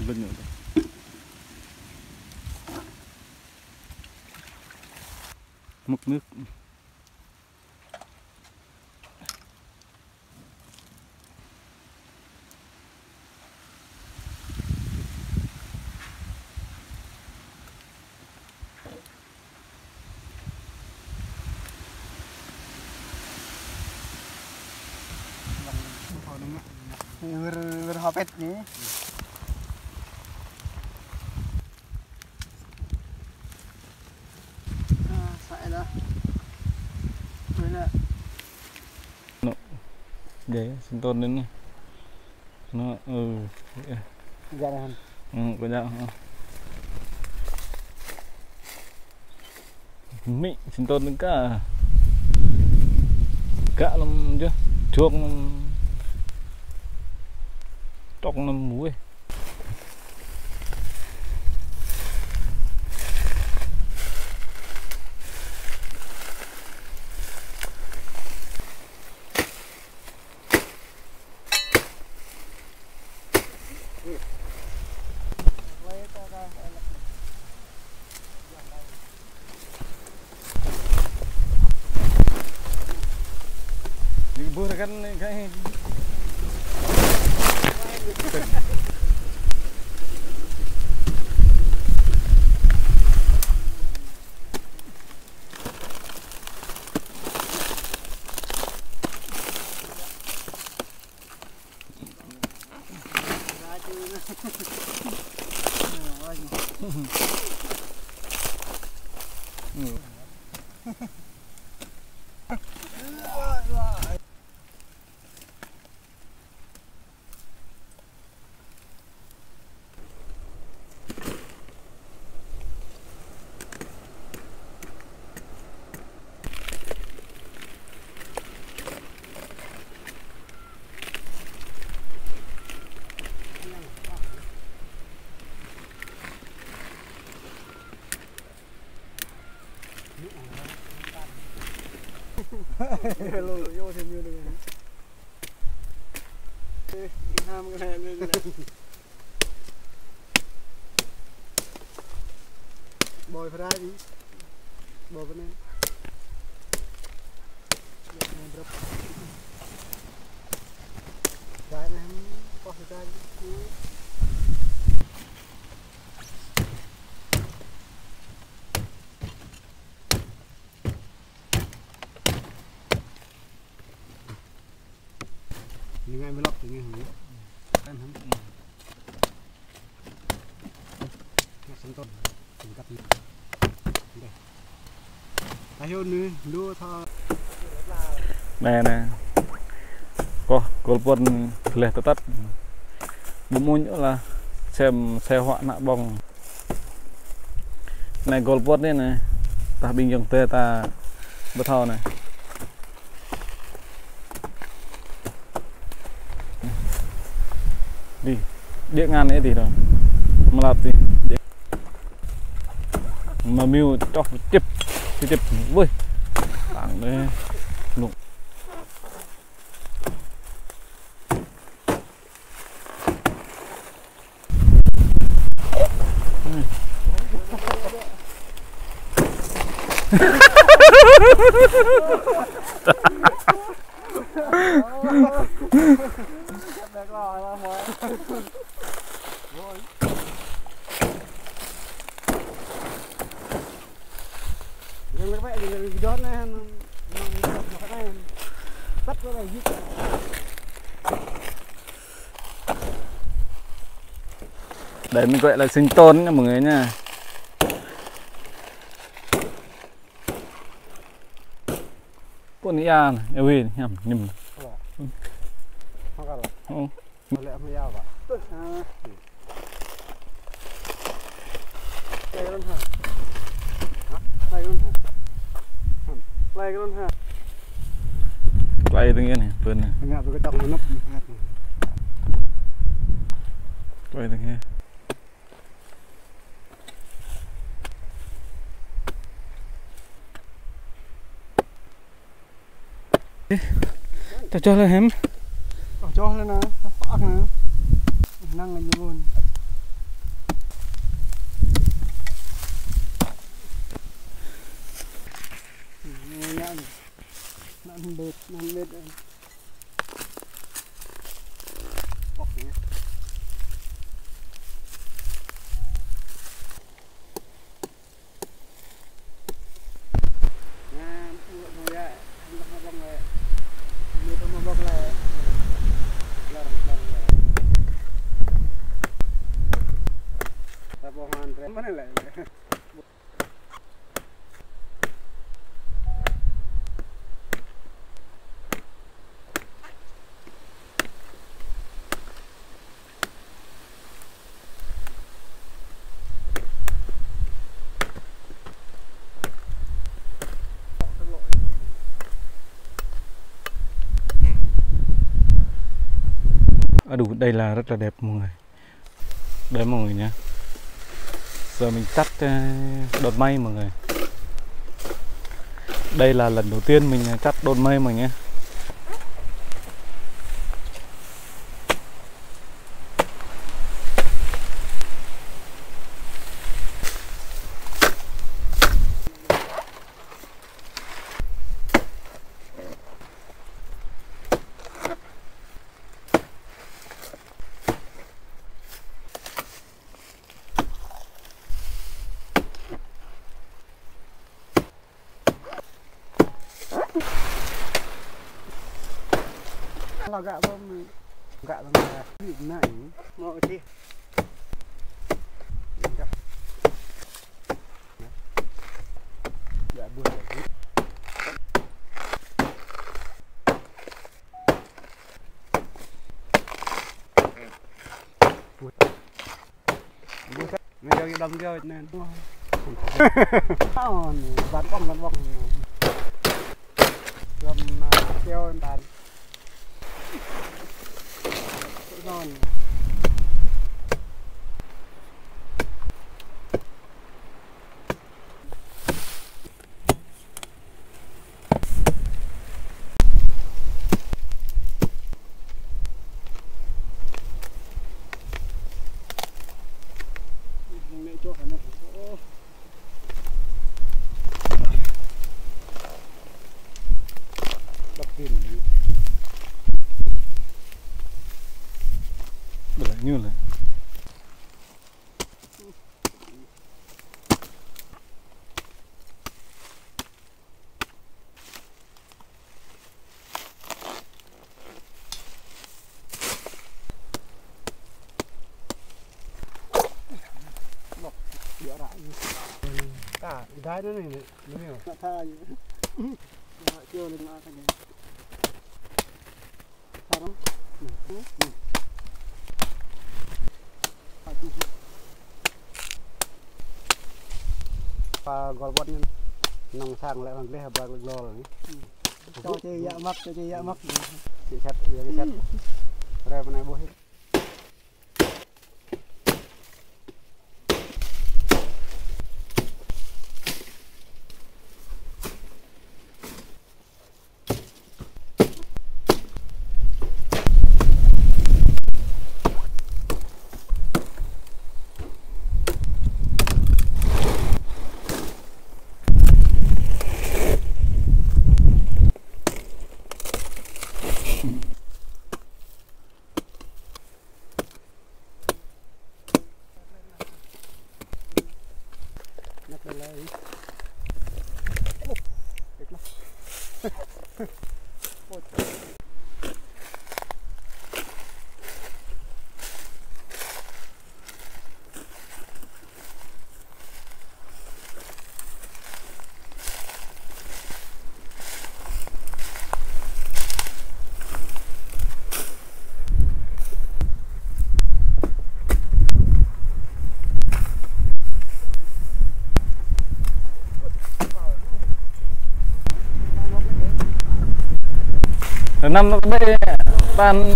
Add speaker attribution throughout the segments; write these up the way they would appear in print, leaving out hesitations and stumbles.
Speaker 1: lưng nữa. Mực nước.
Speaker 2: Berhopet nih. Saya dah. Mana?
Speaker 1: Để sinh tồn đến nó
Speaker 2: Jangan.
Speaker 1: có dao mị sinh tồn đến cả lắm chứ chuột trong năm muối bữa ra cái
Speaker 2: Hello, vô thêm như này. Ham cái này lên. Bồi phải ra đi. Bồi bên này. Cái này có phải ra đi. Những ngày mới lọc thì nghe hứng ăn hứng nghe sinh tồn chúng ta đi đây ta hiểu nữa đua thọ
Speaker 1: nè có cột quân lẻ tắt một môn nữa là xem xe họa nạ bong này cột quân đây này ta bình dòng tê ta bớt thò này đi điện ngàn ấy thì rồi mà làm gì mà miêu cho chụp vui tặng đây lụng đấy mình gọi là sinh tồn nha mọi người nha. Con ia này, yêu hiền nhầm nhầm.
Speaker 2: không lẽ không giao vậy đây luôn hả đây luôn hả đây luôn hả
Speaker 1: quay tự nhiên này vườn này
Speaker 2: ngã tôi cái tông nó nấp
Speaker 1: quay tự nhiên cho lên hem
Speaker 2: cho lên nè phát nè năng là nhiều luôn này lại
Speaker 1: đủ đây là rất là đẹp mọi người. Đấy mọi người nhé. Giờ mình cắt đột mây mọi người. Đây là lần đầu tiên mình cắt đột mây mọi người nhé.
Speaker 2: là gạ là bị nảy mọi chi dạ bữa bây giờ đâm chơi nên bắn bóng gầm treo em bàn non mẹ cho khả năng đập kìm
Speaker 1: Như là
Speaker 2: cả đái nữa này đúng không? Tha gì? Chưa lên cái này. Sao đó? Và gọi bọn nòng sang lại bằng cái hợp bằng lo rồi. Cho chơi dạ mắc. Chị xét, cái xét. Rồi bên này bố hết.
Speaker 1: năm đây ban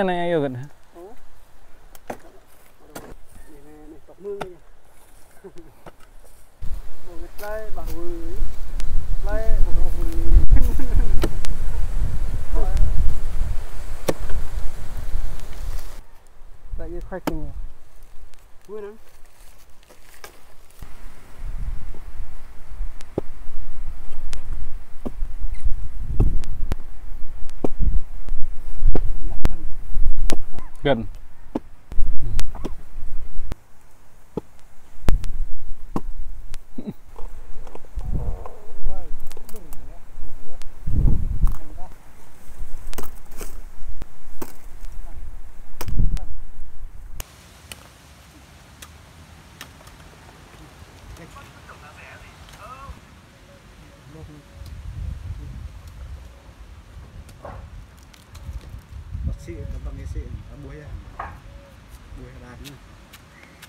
Speaker 1: này yêu gần
Speaker 2: như khoai kinh vui lắm.
Speaker 1: gần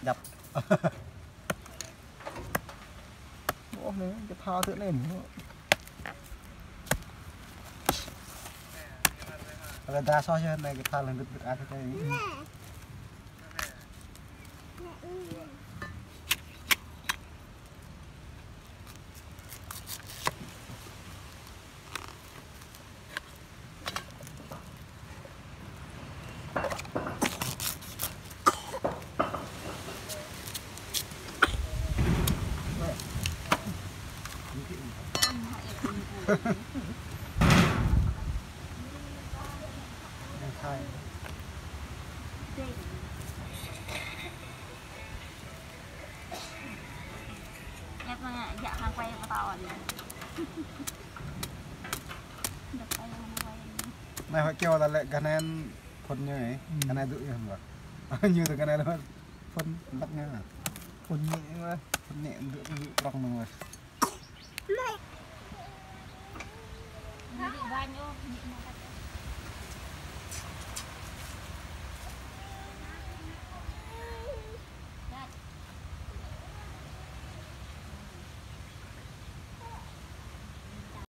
Speaker 2: dập
Speaker 3: Ủa này cái thao thứ này
Speaker 2: là đa so với này cái thằng là được ăn cái khai
Speaker 4: dạ hàng quay vào tàu này được quay hàng quay
Speaker 2: này phải kêu là lại cái này phân như này cái này tự nhiên rồi như từ cái này nó phân bắt nghe là
Speaker 3: Con nhẹ quá
Speaker 2: phân nhẹ tự trong rồi